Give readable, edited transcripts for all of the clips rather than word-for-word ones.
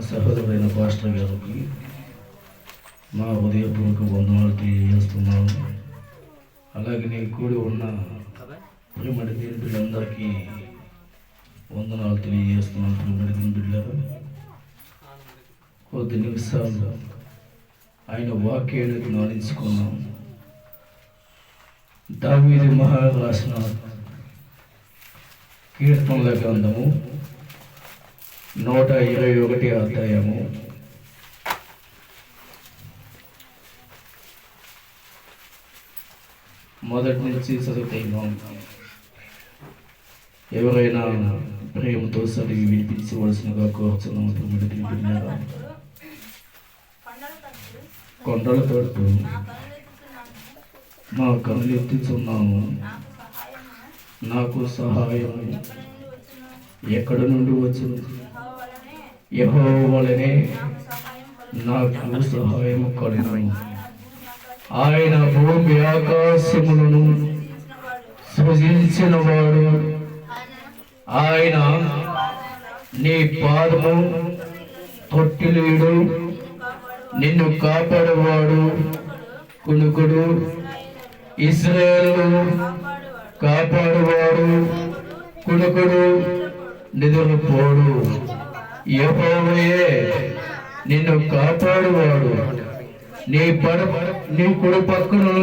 సహోదరుడైన పాస్టర్ గారికి మా ఉదయపూర్వక వందనాలు తెలియజేస్తున్నాను. అలాగే నేను కూడి ఉన్న ప్రియమడి దీని బిడ్డలందరికీ వందనాలు తెలియజేస్తున్నాను. ప్రియమడి దీని బిడ్డలారా, కొద్ది నిమిషాలు ఆయన వాక్యాన్ని జ్ఞానించుకున్నాం. దావీదు మహారాజు రాసిన కీర్తనల గ్రంథము 121 అధ్యాయము 1 నుంచి చదువుతున్నాం. ఎవరైనా ప్రేమతో చదివి వినిపించవలసినగా కోరుచున్నాం. కొండల తట్టు నా కనులెత్తుచున్నాను, నాకు సహాయం ఎక్కడ నుండి వచ్చును? యెహోవా వలనే నాకు సహాయం కలుగును. ఆయన భూమి ఆకాశములను సృజించినవాడు, ఆయన నీ పాదము తొట్టిలేడు, నిన్ను కాపాడేవాడు కునుకుడు. ఇశ్రాయేలు కాపాడువాడు కునుకుడు, నిద్రపోడు. యెహోవాయే నిన్ను కాపాడువాడు, నీ కుడి పక్కను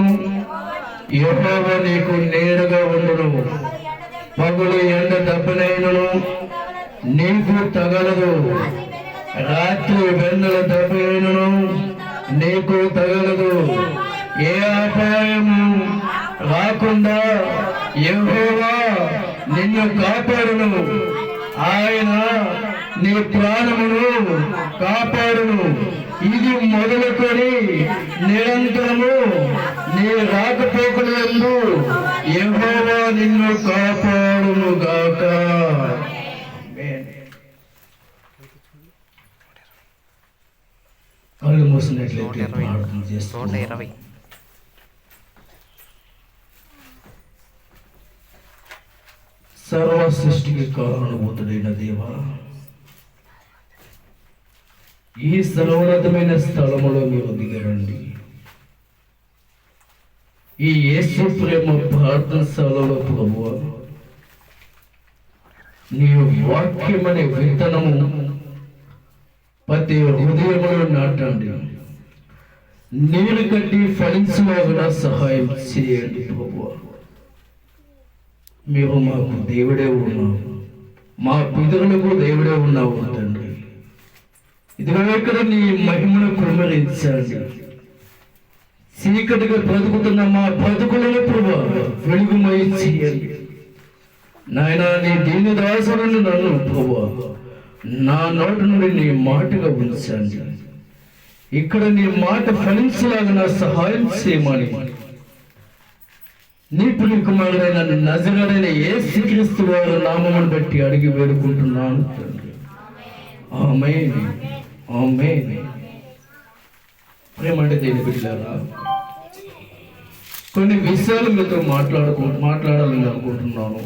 యెహోవా నీకు నేరుగా ఉండును. పగులు ఎండ దెబ్బనైనను నీకు తగలదు, రాత్రి వెన్నెల దెబ్బనైనను నీకు తగలదు. ఏ అపాయము రాకుండా యెహోవా నిన్ను కాపాడును. ఆయన నీ ప్రాణమును కాపాడును. ఇది మొదలుకొని నిరంతరము నీ రాకపోకలందు యెహోవా నిన్ను కాపాడును గాక. కళ్ళు మూసినట్లయితే ప్రార్థన చేస్తున్నాం. సర్వ సృష్టికి కారణభూతుడైన దేవా, ఈ సర్వోన్నతమైన స్థలములో మీరు దిగరండి. ఈ యేసు ప్రేమ ప్రార్థనశాలలో ప్రభువా, నీ వాక్యమనే విత్తనము ప్రతి హృదయములో నాటండి. నీరు కట్టి ఫలించులాగా సహాయం చేయండి ప్రభువా. మేము మాకు దేవుడే ఉన్నావు, మా పితరులకు దేవుడే ఉన్నావు తండ్రి. ఇదిగో ఇక్కడ నీ మహిమను కుమ్మరించండి. చీకటిగా బ్రతుకుతున్న మా బ్రతుకులను ప్రభా వెలుగుమై చేయండి నాయనా. నీ దీని దాసులను నన్ను ప్రభా నా నోటి నుండి నీ మాటగా ఉంచండి. ఇక్కడ నీ మాట ఫలించలాగా నా సహాయం చేయమని నీ ప్రియ కుమారుడైన నజరేయుడైన యేసుక్రీస్తు వారి నామమును బట్టి అడిగి వేడుకుంటున్నాను తండ్రి. ఆమేన్, ఆమేన్. ప్రేమంటే దేని బిడ్డలారా, కొన్ని విషయాలు మీతో మాట్లాడాలని అనుకుంటున్నాను.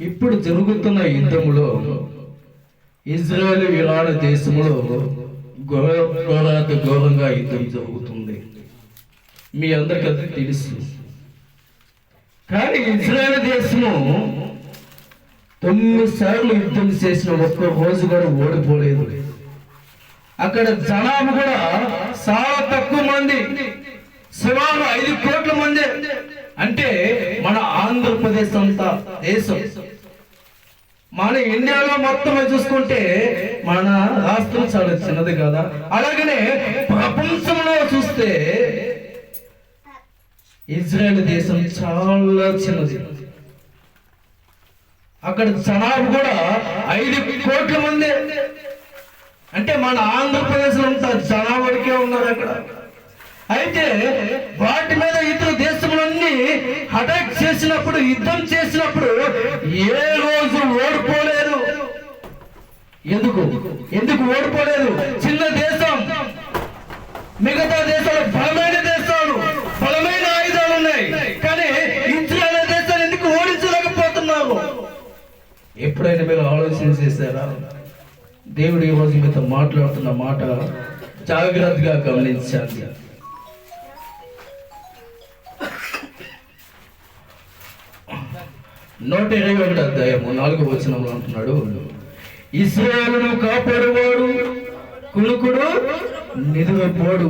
ఇప్పుడు జరుగుతున్న యుద్ధములో ఇజ్రాయెల్ ఇరాన్ దేశంలో ఘోరంగా యుద్ధం జరుగుతుంది. మీ అందరికీ అది తెలుసు. కానీ ఇజ్రాయెల్ దేశము 9 సార్లు యుద్ధం చేసిన ఒక్క రోజు కూడా ఓడిపోలేదు. అక్కడ జనాభా కూడా చాలా తక్కువ మంది, సుమారు 5 కోట్ల మంది. అంటే మన ఆంధ్రప్రదేశ్ అంతా దేశం, మన ఇండియాలో మొత్తం చూసుకుంటే మన రాష్ట్రం చాలా చిన్నది కదా. అలాగనే ప్రపంచంలో చూస్తే ఇజ్రాయెల్ దేశం చాలా చిన్నది. అక్కడ జనాభా కూడా 5 కోట్ల మంది. అంటే మన ఆంధ్రప్రదేశ్ లో అంతా జనాభాకే ఉన్నారు అక్కడ. అయితే వాటి మీద ఇతర దేశములన్నీ అటాక్ చేసినప్పుడు, యుద్ధం చేసినప్పుడు ఏ రోజు ఓడిపోలేదు. ఎందుకు ఓడిపోలేదు? చిన్న దేశం, మిగతా దేశాలు బలమైన దేశాలు, బలమైన ఆయుధాలు ఉన్నాయి. కానీ ఇజ్రాయెల్ దేశాన్ని ఎందుకు ఓడించలేకపోతున్నారు? ఎప్పుడైనా మీరు ఆలోచన చేశారా? దేవుడు ఈరోజు మీతో మాట్లాడుతున్న మాట జాగ్రత్తగా గమనించాలి. 121 అధ్యాయము 4వ వచనంలో అంటున్నాడు, ఇశ్రాయేలును కాపాడువాడు కులుకుడు నిదురపోడు,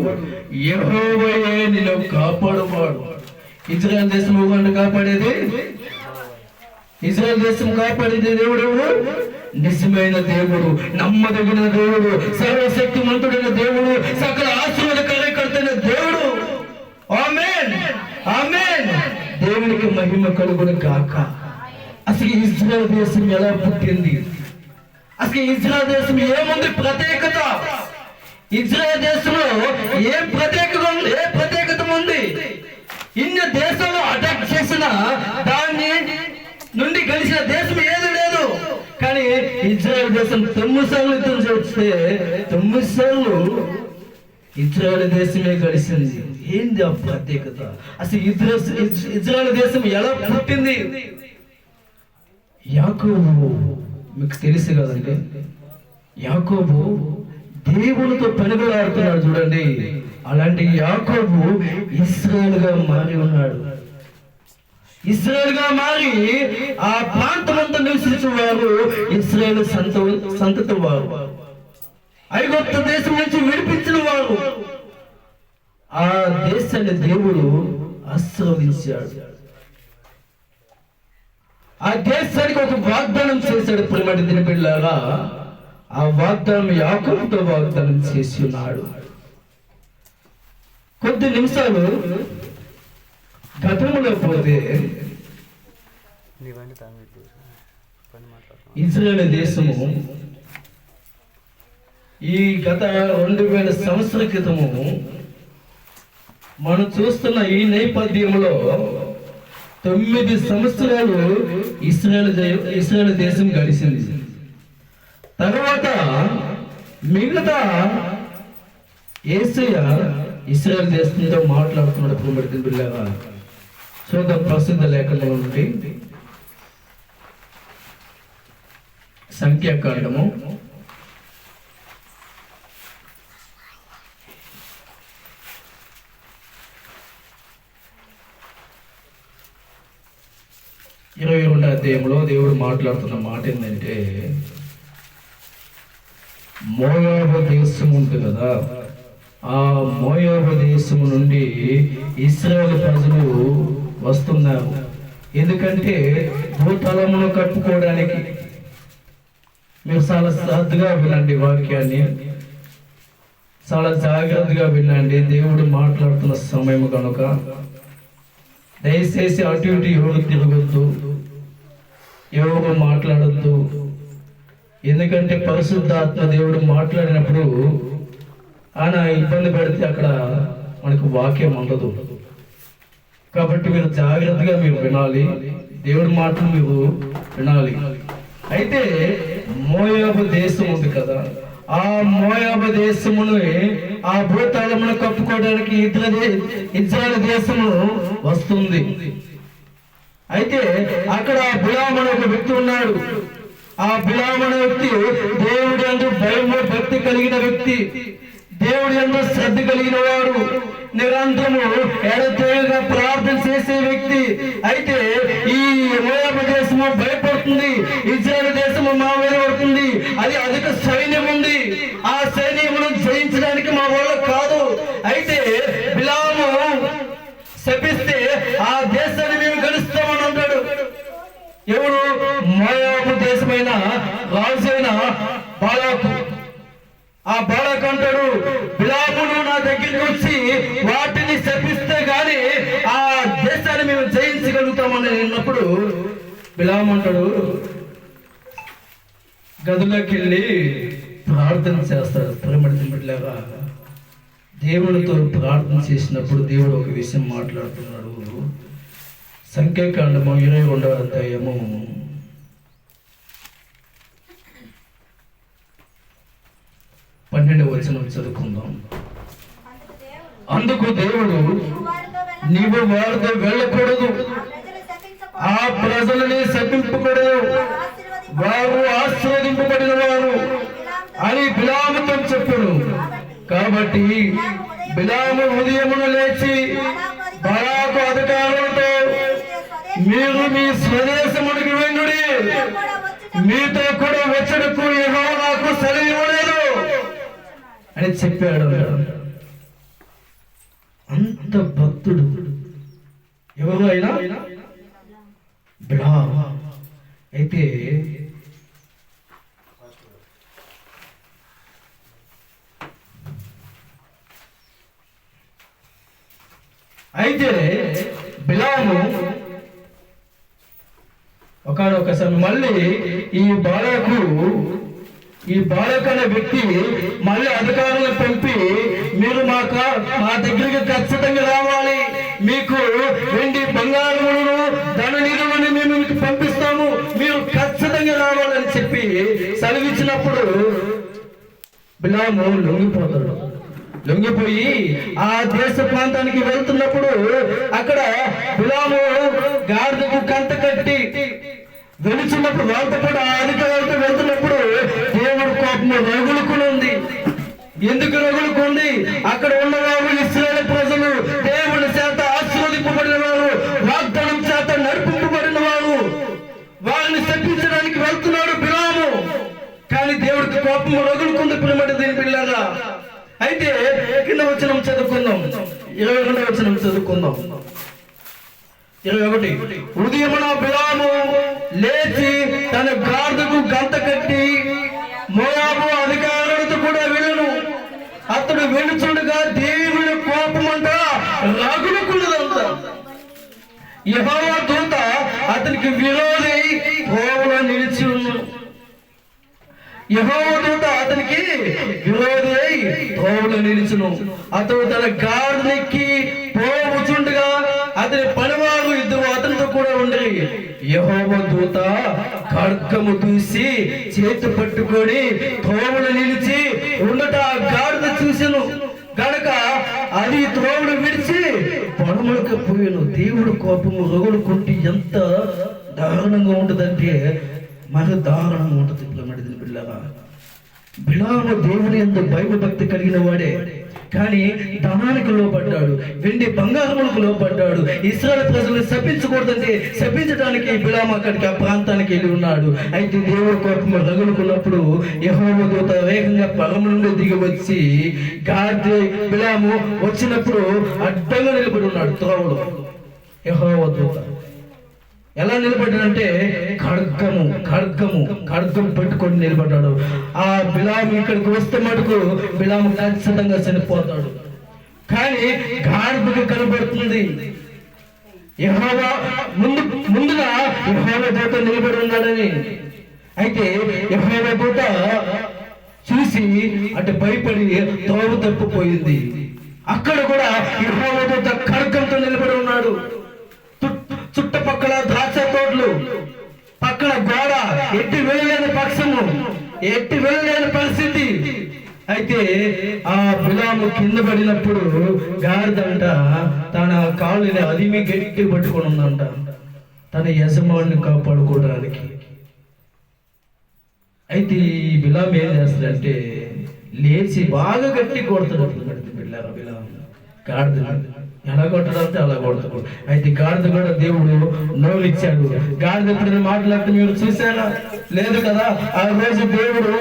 యెహోవాయే నిన్ను కాపాడువాడు. ఇజ్రాయెల్ దేశం కాపాడేది, ఇజ్రాయెల్ దేశం కాపాడేది దేవుడు, నిజమైన దేవుడు, నమ్మదగిన దేవుడు, సర్వశక్తిమంతుడైన దేవుడు, సకల ఆశీర్వాదకరైన దేవుడు. ఆమేన్, ఆమేన్. దేవునికి మహిమ కలుగును గాక. అసలు ఇజ్రాయెల్ దేశం ఎలా పుట్టింది? అసలు ఇజ్రాయెల్ దేశం ఏముంది ప్రత్యేకత? ఇజ్రాయెల్ దేశంలో ఏం ప్రత్యేకత ఉంది? ఇన్ని దేశాలు అటాక్ చేసిన దాన్ని నుండి గెలిచిన దేశం ఏది లేదు. కానీ ఇజ్రాయెల్ దేశం 9 సార్లు యుద్ధం చేస్తే 9 సార్లు ఇజ్రాయెల్ దేశమే గెలిచింది. ఏంది ఆ ప్రత్యేకత? అసలు ఇజ్రాయెల్ దేశం ఎలా పుట్టింది? యాకోబు మీకు తెలుసు కదండి, యాకోబు దేవునితో పెనుగులాడుతున్నాడు చూడండి. అలాంటి యాకోబు ఇశ్రాయేలుగా మారి ఉన్నాడు. ఇశ్రాయేలుగా మారి ఆ ప్రాంతమంతా నివసించేవారు ఇశ్రాయేలు సంతతి వారు, ఐగుప్తు దేశం నుంచి విడిపించిన వారు. ఆ దేశాన్ని దేవుడు ఆశీర్వదించాడు. ఆ దేశానికి ఒక వాగ్దానం చేశాడు. ప్రియమైన దిన బిడ్డలారా, ఆ వాగ్దానం యాకోబుతో వాగ్దానం చేసి ఉన్నాడు. కొద్ది నిమిషాలు గతంలో పోతే ఇజ్రాయేల్ దేశము ఈ గత 2000 సంవత్సరాల క్రితము మనం చూస్తున్న ఈ నేపథ్యంలో 9 సంవత్సరాలు ఇశ్రాయేల్ దేశం గడిచింది. తర్వాత మిగతా యేసయ్య ఇశ్రాయేల్ దేశంతో మాట్లాడుతున్నాడు. ప్రియమైన బిడ్డలారా, చూద్దాం ప్రసిద్ధ లేఖనంలో నుండి సంఖ్యాకాండము 22వ అధ్యాయంలో దేవుడు మాట్లాడుతున్న మాట ఏంటంటే, మోయాబు దేశం ఉంది కదా, ఆ మోయాబు దేశము నుండి ఇశ్రాయేలు ప్రజలు వస్తున్నారు. ఎందుకంటే భూతలమును కట్టుకోవడానికి. మీరు చాలా శ్రద్ధగా వినండి, వాక్యాన్ని చాలా జాగ్రత్తగా వినండి. దేవుడు మాట్లాడుతున్న సమయం కనుక దయచేసి అటు ఇటు ఎవరు తిరగొద్దు, ఎవరు మాట్లాడద్దు. ఎందుకంటే పరిశుద్ధాత్మ దేవుడు మాట్లాడినప్పుడు ఆయన ఇబ్బంది పెడితే అక్కడ మనకు వాక్యం ఉండదు. కాబట్టి మీరు జాగ్రత్తగా మీరు వినాలి, దేవుడి మాటలు మీరు వినాలి. అయితే మోయాబు దేశం ఉంది కదా, ఆ మోయాబు దేశమును ఆ భూతాళమును కప్పుకోవడానికి ఇజ్రాయేల్ దేశము వస్తుంది. అయితే అక్కడ బిలాము అనే ఒక వ్యక్తి ఉన్నాడు. ఆ బిలాము అనే వ్యక్తి దేవుడి యందు భయము భక్తి కలిగిన వ్యక్తి, దేవుడి యందు శ్రద్ధ కలిగిన వాడు, నిరంతరము ఎడతెగక ప్రార్థన చేసే వ్యక్తి. అయితే ఈ మోయాబు దేశము భయపడుతుంది, ఇజ్రాయేల్ దేశము మా మీద పడుతుంది, అది అధిక సైన్యం ఉంది, ఆ సైన్యమును జయించడానికి మా వాళ్ళ కాదు. అయితే బిలాము శపిస్తే ఆ దేశాన్ని మేము గెలుస్తామని అంటాడు. ఎవరు? మోయాబు దేశమైన రాజైన బాలాకు. ఆ బాలాకు అంటాడు, బిలామును నా దగ్గరికి వచ్చి వాటిని శపిస్తే గాని ఆ దేశాన్ని మేము జయించగలుగుతామని అన్నప్పుడు బిలాము అంటాడు, గదిలోకి వెళ్ళి ప్రార్థన చేస్తాడు. ప్రేమలాగా దేవునితో ప్రార్థన చేసినప్పుడు దేవుడు ఒక విషయం మాట్లాడుతున్నాడు. సంఖ్యాకాండము 22వ అధ్యాయము 12వ వచనం చదువుకుందాం. అందుకు దేవుడు, నీవు వారితో వెళ్ళకూడదు, ఆ ప్రజలని శపింపకూడదు, వారు ఆశీర్వదింపబడిన వారు కాబట్టి బిలాము ఉదయమును లేచి బలాకు అధికారులతో మీరు మీ స్వదేశముడికి వెళ్ళుడి, మీతో కూడా వచ్చుటకు యెహోవా నాకు సెలవు ఇవ్వలేదు అని చెప్పాడు. అంత భక్తుడు ఎవరు అయినా బిలాము. అయితే బిలాము ఒకసారి మళ్ళీ ఈ బాలకు అనే వ్యక్తి మళ్ళీ అధికారులను పంపి మీరు మా దగ్గరికి ఖచ్చితంగా రావాలి, మీకు వెండి బంగారములను ధన నిధులను మేము మీకు పంపిస్తాము, మీరు ఖచ్చితంగా రావాలని చెప్పి సెలవిచ్చినప్పుడు బిలాము లొంగిపోయి ఆ దేశ ప్రాంతానికి వెళ్తున్నప్పుడు అక్కడ బిలాము గాడిదకు కంట కట్టి వెళుచున్నప్పుడు వాళ్ళతో కూడా ఆ అధికారులతో వెళ్తున్నప్పుడు దేవుడు కోపము రగులుకునుంది. ఎందుకు రగులుకుంది? అక్కడ ఉన్నవారు ఇశ్రాయేలు ప్రజలు దేవుని చేత ఆశీర్వదింపబడిన వారు, వాగ్దానం చేత నడిపింపబడిన వారు, వారిని శపించడానికి వెళ్తున్నాడు బిలాము. కానీ దేవుడికి కోపము రగులుకుంది ప్రియమైన దీని పిల్లగా. అయితే కింద వచనం చదువుకుందాం, 22వ వచనం చదువుకుందాం. 21 ఉదయమున బిలాము లేచి తన గాడిదకు గంత కట్టి మోయాబు అధికారులతో కూడా వెళ్ళను. అతడు వెళుచుండగా దేవుని కోపమంట రగులుకున్నదంట. యెహోవా దూత అతనికి విరోధి త్రోవలో నిలిచి ఉన్నాడు. యెహోవా దూత అతనికి విరోధి త్రోవలో నిలిచును. అతడు తన గాడిదెక్కి పోవచుండగా అతని పనివారు ఇద్దరు అతనితో కూడా ఉండి యెహోవా దూత ఖడ్గము దూసి చేతి పట్టుకొని త్రోవలో నిలిచి ఉండట ఆ గాడిద చూసెను గనక అది త్రోవను విడిచి పొడములకు పోయాను. దేవుడు కోపము రగులుకుంటే ఎంత దారుణంగా ఉంటుందంటే మరి దారుణంగా ఉంటుంది పిల్లగా. బిలాము దేవుని యందు భయభక్తి కలిగిన వాడే, కానీ ధనానికి లోపడ్డాడు, వెండి బంగారములకు లోపడ్డాడు. ఇశ్రాయేలు ప్రజలను శపించకూడదంటే శపించడానికి బిలాము అక్కడికి ఆ ప్రాంతానికి వెళ్ళి ఉన్నాడు. అయితే దేవుడి కోపము రగులుకున్నప్పుడు యెహోవా దూత వేగంగా పరము నుండి దిగి వచ్చి బిలాము వచ్చినప్పుడు అడ్డంగా నిలబడి ఉన్నాడు త్రోవలో. యెహోవా దూత ఎలా నిలబడ్డాడంటే ఖడ్గం పెట్టుకొని నిలబడ్డాడు. ఆ బిలాము ఇక్కడికి వస్తే మటుకు బిలాము ఖచ్చితంగా చనిపోతాడు. కానీ గాడిదకు కనబడుతుంది యెహోవా ముందుగా యెహోవా దూత నిలబడి ఉన్నాడని. అయితే యెహోవా దూత చూసి అటు భయపడి త్రోవ తప్పిపోయింది. అక్కడ కూడా యెహోవా దూత ఖడ్గంతో నిలబడి ఉన్నాడు. చుట్టుపక్కల ద్రాక్ష తోటలు, పక్కన గోడ, ఎట్టి వెళ్ళలేని పక్షము, ఎట్టి వెళ్ళలేని పరిస్థితి. అయితే ఆ బిలాము కింద పడినప్పుడు గాడిదంట తన కాళ్ళని అదిమి గట్టి పట్టుకొని ఉందంట తన యజమాని కాపాడుకోవడానికి. అయితే ఈ బిలాము ఏం చేస్తాడంటే లేచి బాగా గట్టి కొడతాడు. బిలాము గాడిద ఎలా కొట్టడంటే అలా కొడతాడు. అయితే గాడిద కూడా దేవుడు నోలిచ్చాడు. గాడిద ఎప్పుడైనా మాట్లాడితే మీరు చూసారా? లేదు కదా. ఆ రోజు దేవుడు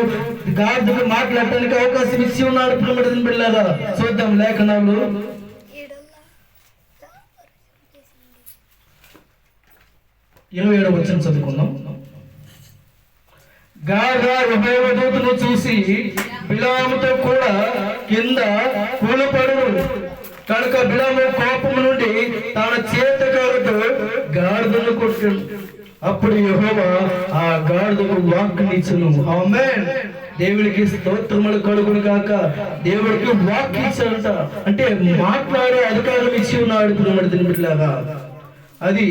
గాడిదకు మాట్లాడటానికి అవకాశం ఇచ్చి ఉన్నాడు. ప్రియమైన బిడ్డలారా, చూద్దాం లేఖనాలు. 27వ వచనం చదువుకుందాం. గాడిద యెహోవా దూతను చూసి బిలాముతో కూడా కింద కూలిపడును కనుక బిలాము కోపం నుండి తన చేతకాలతో గాడిదను కొట్టాడు. అప్పుడు యెహోవా ఆ గాడిదకు వాక్కునిచ్చును. ఆమేన్. దేవుడికి స్తోత్రములు కలుగును గాక. దేవుడికి వాక్ ఇచ్చాడంట, అంటే మాట్లాడే అధికారం ఇచ్చి ఉన్నాడు. బిడ్డలారా, అది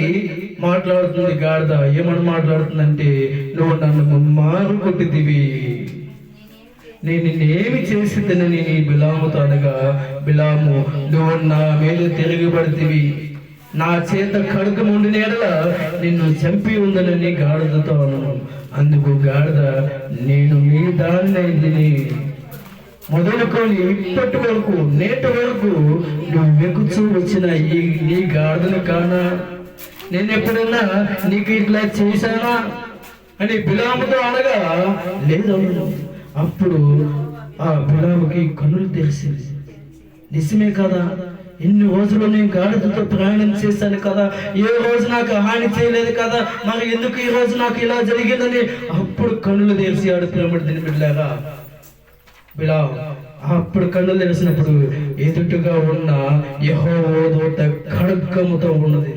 మాట్లాడుతుంది గాడిద. ఏమని మాట్లాడుతుందంటే, నువ్వు నన్ను మారు కొట్టిదివి, నేను నిన్నేమి చేసిద్దనని నీ బిలాముతో అనగా, బిలాము నువ్వు నా మీద తిరగబడితివి, నా చేత ఖడ్గము ఉండిన యెడల నిన్ను చంపి ఉందనని గాడిదతో అను. అందుకు గాడిద, నేను మీ దాన్ని మొదలుకొని ఇప్పటి వరకు నేటి వరకు నువ్వు వెగుచూ వచ్చిన నీ గాడిదను కానా, నేను ఎప్పుడన్నా నీకు ఇట్లా చేశానా అని బిలాముతో అనగా లేదు. అప్పుడు ఆ బిలాముకి కన్నులు తెరిసింది. నిజమే కదా, ఇన్ని రోజులు నేను గాడిదతో ప్రయాణం చేశాను కదా, ఏ రోజు నాకు హాని చేయలేదు కదా, మరి ఎందుకు ఈ రోజు నాకు ఇలా జరిగిందని అప్పుడు కన్నులు తెరిచాడు ప్రేమడు దీని బిడ్డలారా బిలాము. అప్పుడు కన్నులు తెరిచినప్పుడు ఎదుటిగా ఉన్న యెహోవా దూత ఖడ్గముతో ఉన్నది.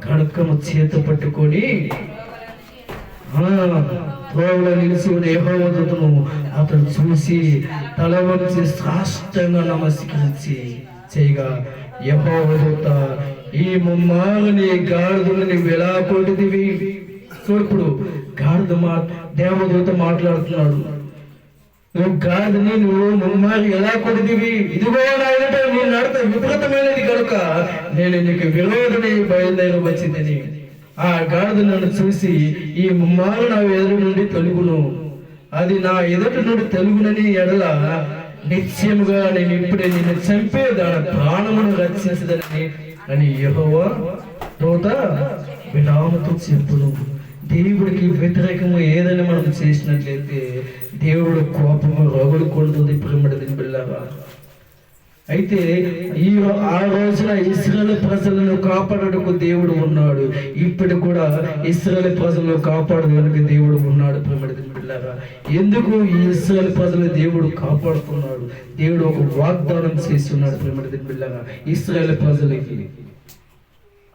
ఖడ్గము చేత పట్టుకొని త్రోవలో నిలిచి ఉన్న యెహోవా దూతను అతను చూసి తల వంచి సాష్టాంగ నమస్కరించి చేయగా, యెహోవా దూత ఈ ముమ్మారుని గాడిదను నువ్వు ఎలా కొట్టిదివి? చూడు, గాడిద దేవదూత మాట్లాడుతున్నాడు. నువ్వు గాడిదని నువ్వు ముమ్మారు ఎలా కొట్టిదివి? ఇదిగో నాయనట నీ నడత విపరీతమైనది కనుక నేను నీకు విరోధుని బయలుదేరి వచ్చిందని. ఆ గాడిద నన్ను చూసి ఈ ముమ్మారు నా ఎదురు నుండి తొలుగును, అది నా ఎదుటి నుండి తొలుగునని ఎడల నిశ్చయముగా నేను ఇప్పుడే నిన్ను చంపే దాని ప్రాణమును రక్షించదని అని యెహోవా దూత బిలాముతో చెప్పును. దేవుడికి వ్యతిరేకంగా ఏదైనా మనం చేసినట్లయితే దేవుడు కోపము రగులుకుంటుంది ప్రేమడి బిడ్డలారా. అయితే ఆ రోజున ఇశ్రాయేలు ప్రజలను కాపాడటకు దేవుడు ఉన్నాడు. ఇప్పుడు కూడా ఇశ్రాయేలు ప్రజలను కాపాడడానికి దేవుడు ఉన్నాడు ప్రేమడి బిడ్డలారా. ఎందుకు ఈ ఇశ్రాయేలు ప్రజలు దేవుడు కాపాడుతున్నాడు? దేవుడు ఒక వాగ్దానం చేసి ఉన్నాడు ప్రేమడి బిడ్డలారా ఇశ్రాయేలు ప్రజలకి.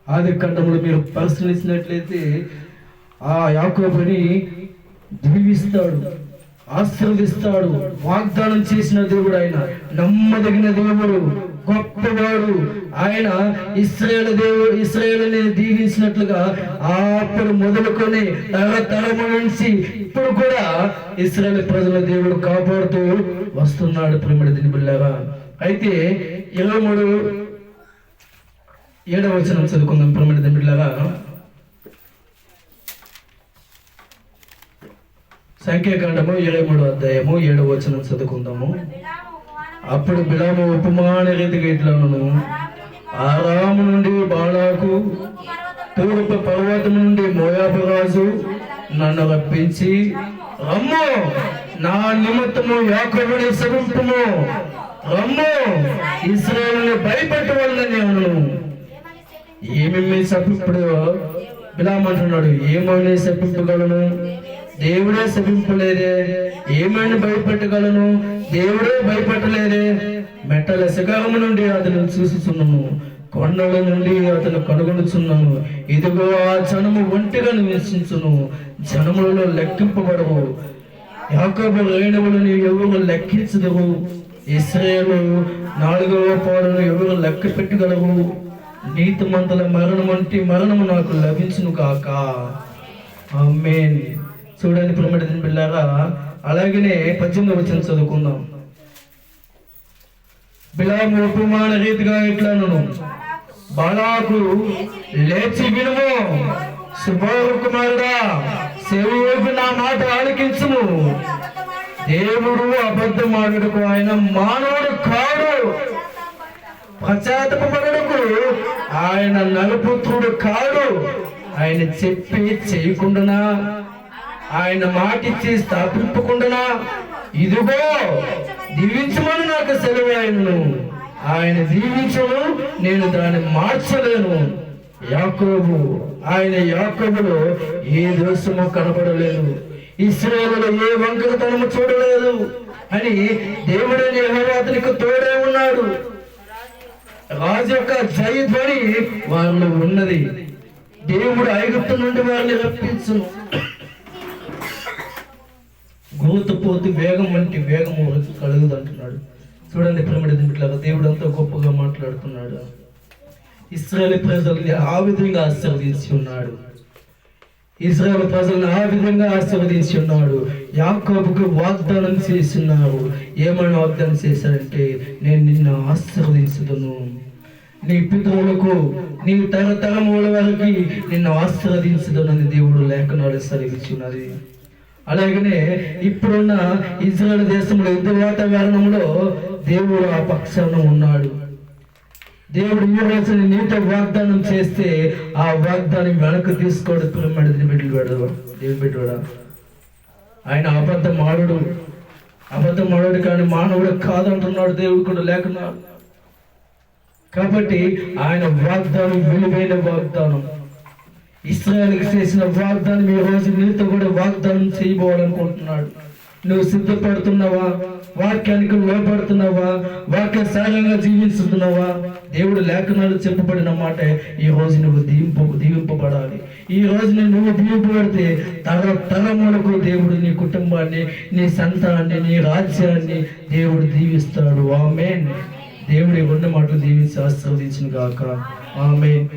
ఆది కాండములో మీరు పరిశీలించినట్లయితే ఆ యాకోబుని దీవిస్తాడు, ఆశీర్వదిస్తాడు. వాగ్దానం చేసిన దేవుడు ఆయన, నమ్మదగిన దేవుడు, గొప్పవాడు ఆయన. ఇశ్రాయేలుని దీవించినట్లుగా అప్పుడు మొదలుకొని తరతరము నుంచి ఇప్పుడు కూడా ఇశ్రాయేలు ప్రజల దేవుడు కాపాడుతూ వస్తున్నాడు ప్రేమడి దీని బిడ్డలారా. అయితే 23:7 వచనం చదువుకుందాం ప్రేమడి దీని బిడ్డలారా. సంఖ్యాకాండము 23:7 వచనం చదువుకుందాము. అప్పుడు బిలాము ఉపమాన రీతిగా ఇట్లను, ఆరాము నుండి బాలాకు, తూర్పు పర్వతం నుండి మోయాబు రాజు నన్ను రప్పించి, రమ్ము నా నిమిత్తము యాకోబుని శపింపుము, రమ్ము ఇశ్రాయేలుని భయపెట్టవాలని అను. ఏమేమి శపింపుడు బిలాము అంటున్నాడు. ఏమని శపింపగలను? దేవుడే శపింపలేదే. ఏమని భయపెట్టగలను? దేవుడే భయపెట్టలేదే. మెట్టల శిఖరము నుండి అతను చూసుచున్నాను, కొండల నుండి అతను కనుగొనుచున్నాను. ఇదిగో ఆ జనము ఒంటిగా నివసించును, జనములలో లెక్కింపబడవు. యాకోబు రేణువులను ఎవరు లెక్కించదవు? ఇశ్రాయేలు 4వ పాడును ఎవరు లెక్క పెట్టగలవు? నీతిమంతుల మరణం వంటి మరణము నాకు లభించును కాక. ఆమేన్. చూడండి ప్రేమడి బిడ్డలారా. అలాగనే 18వ వచనం చదువుకుందాం. బిలాము ఉపమాన రీతిగా ఇట్లను, బాలాకు లేచి వినుము, సుబారు కుమారుడా సెవియోగు నా మాట ఆలకించుము. దేవుడు అబద్ధమాడుటకు ఆయన మానవుడు కాడు, పశ్చాత్తాపపడుటకు ఆయన నరపుత్రుడు కాడు. ఆయన చెప్పి చేయకుండా, ఆయన మాటిచ్చి స్థాపింపకుండా, ఇదిగో దీవించమని నాకు సెలవు ఆయనను, ఆయన దీవించను, నేను దాన్ని మార్చలేను. యాకోబు, ఆయన యాకోబులో ఏ దోషము కనపడలేదు, ఇశ్రాయేలులో ఏ వంకరతనము చూడలేదు అని దేవుడైన యెహోవా అతనికి తోడే ఉన్నాడు. రాజు యొక్క జయధ్వని వారిలో ఉన్నది. దేవుడు ఐగుప్తు నుండి వారిని రప్పించును. గోతపోతు వేగం వంటి వేగము కలుగుదు అంటున్నాడు. చూడండి ప్రేమడి దింట్లాగా దేవుడు అంతా గొప్పగా మాట్లాడుతున్నాడు. ఇశ్రాయేలు ప్రజల్ని ఆ విధంగా ఆశీర్వదించి ఉన్నాడు. ఇశ్రాయేలు ప్రజలను ఆ విధంగా ఆశీర్వదించి ఉన్నాడు. యాకోబుకు వాగ్దానం చేస్తున్నారు. ఏమని వాగ్దానం చేశారంటే, నేను నిన్ను ఆశీర్వదించుదును, నీ పితరులకు, నీ తరతరముల వరకు నిన్ను ఆశీర్వదించుదునని దేవుడు లేఖనాలు సెలవిచ్చున్నది. అలాగనే ఇప్పుడున్న ఇజ్రాయెల్ దేశంలో యుద్ధ వాతావరణంలో దేవుడు ఆ పక్షాన ఉన్నాడు. దేవుడు ఈ రోజు నీతో వాగ్దానం చేస్తే ఆ వాగ్దానం వెనక్కి తీసుకోవడం పిల్లమడిని బిడ్డవాడా. ఆయన అబద్ధం ఆడు కానీ మానవుడు కాదంటున్నాడు దేవుడు కూడా లేకున్నా. కాబట్టి ఆయన వాగ్దానం విలువైన వాగ్దానం, ఇశ్రాయేలుకి చేసిన వాగ్దానం ఈ రోజు నీతో కూడా వాగ్దానం చేయబోవాలనుకుంటున్నాడు. నువ్వు సిద్ధపడుతున్నావా? వాక్యానికి లోపడుతున్నావా? వాక్యానుసారంగా జీవిస్తున్నావా? దేవుడు లేఖనాలు చెప్పబడిన మాట ఈ రోజు నువ్వు దీవింపబడాలి. ఈ రోజు నువ్వు దీవింపబడితే తరములకు దేవుడు నీ కుటుంబాన్ని, నీ సంతానాన్ని, నీ రాజ్యాన్ని దేవుడు దీవిస్తాడు. ఆమేన్. దేవుడి ఉన్న మాటలు దీవించి ఆశీర్వదించును గాక. ఆమేన్.